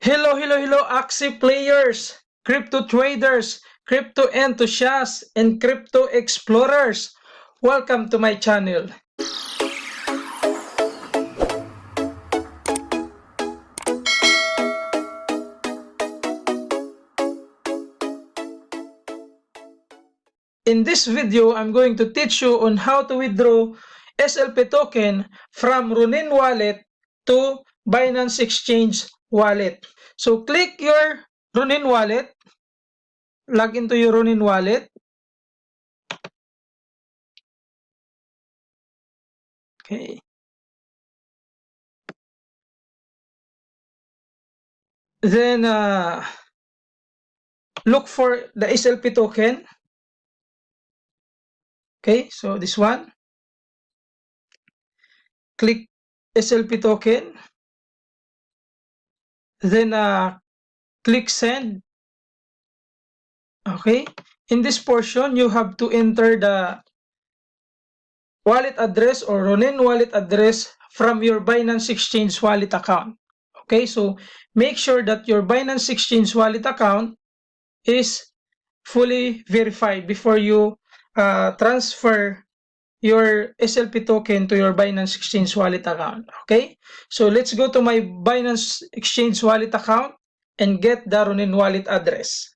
Hello, Axie players, crypto traders, crypto enthusiasts, and crypto explorers. Welcome to my channel. In this video, I'm going to teach you on how to withdraw SLP token from Ronin Wallet to Binance Exchange Wallet. So click your Ronin Wallet, log into your Ronin Wallet. Okay. Then look for the SLP token. Okay, so this one. Click SLP token. Then click send. Okay. In this portion, you have to enter the wallet address or Ronin wallet address from your Binance Exchange wallet account. Okay, so make sure that your Binance Exchange wallet account is fully verified before you transfer your SLP token to your Binance Exchange wallet account. Okay, so let's go to my Binance Exchange wallet account and get the Ronin wallet address.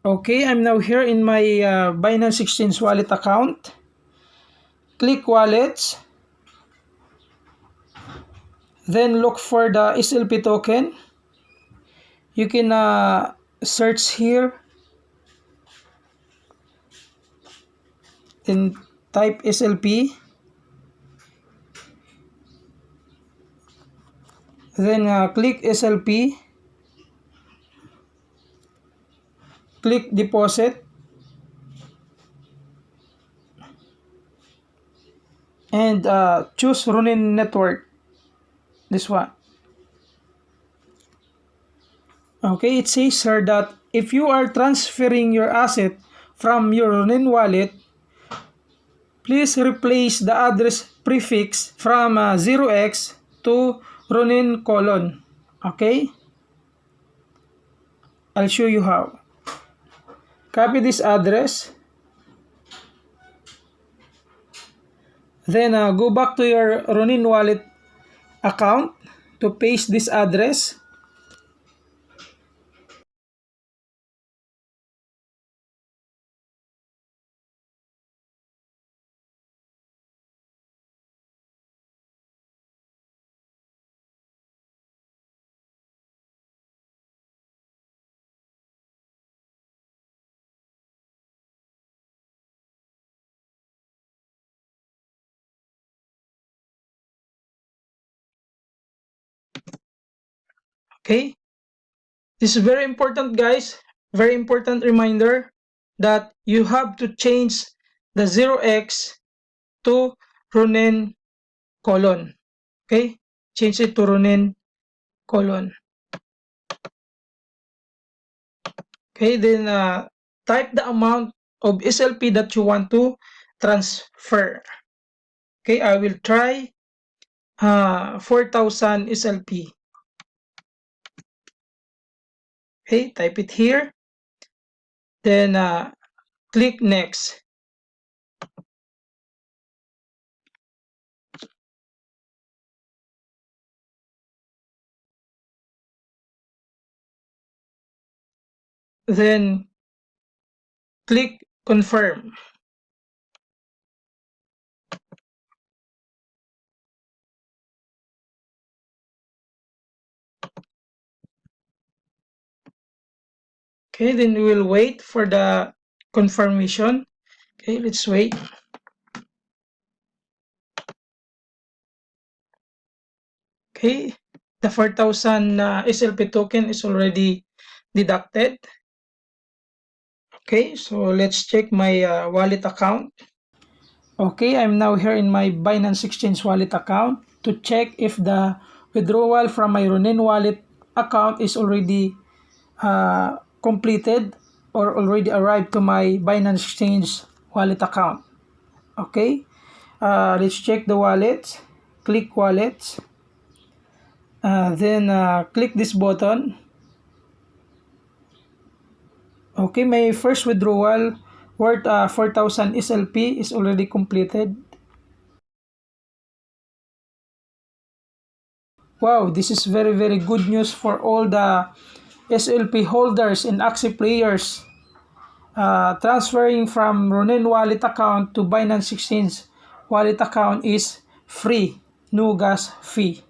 Okay, I'm now here in my Binance Exchange wallet account. Click wallets, then look for the SLP token. You can search here, then type SLP, then click SLP, click deposit, and choose Ronin network, this one. Okay, it says here that if you are transferring your asset from your Ronin wallet, please replace the address prefix from 0x to Ronin colon. Okay, I'll show you how. Copy this address, then go back to your Ronin wallet account to paste this address. Okay, this is very important, guys. Very important reminder that you have to change the 0x to Ronin colon. Okay, change it to Ronin colon. Okay, then type the amount of SLP that you want to transfer. Okay, I will try 4,000 SLP. Okay, type it here. Then click next. Then click confirm. Okay, then we will wait for the confirmation. Okay, let's wait. Okay, the 4,000 SLP token is already deducted. Okay, so let's check my wallet account. Okay, I'm now here in my Binance Exchange wallet account to check if the withdrawal from my Ronin wallet account is already completed or already arrived to my Binance Exchange wallet account. Okay, let's check the wallets. Click wallets, Then click this button. Okay, my first withdrawal worth 4,000 SLP is already completed. Wow, this is very good news for all the SLP holders and active players. Transferring from Ronin Wallet account to Binance Exchange Wallet account is free, no gas fee.